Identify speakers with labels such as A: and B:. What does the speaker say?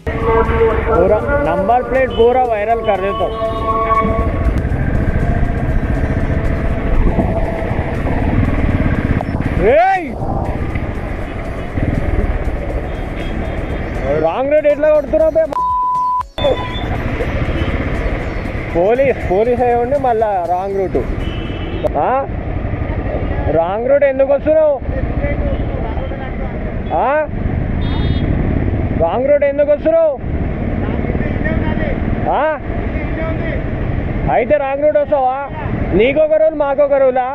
A: पूरा number plate पूरा viral कर देता हूँ। రాంగ్ రూట్ ఎట్లా కొడుతున్నావు బే? పోలీస్ అయ్యి ఉండి మళ్ళా రాంగ్ రూటు. రాంగ్ రూట్ ఎందుకు వస్తున్నావు? రాంగ్ రూట్ ఎందుకు వస్తున్నావు? అయితే రాంగ్ రూట్ వస్తావా? నీకొక రోజు మాకొక రోజులా?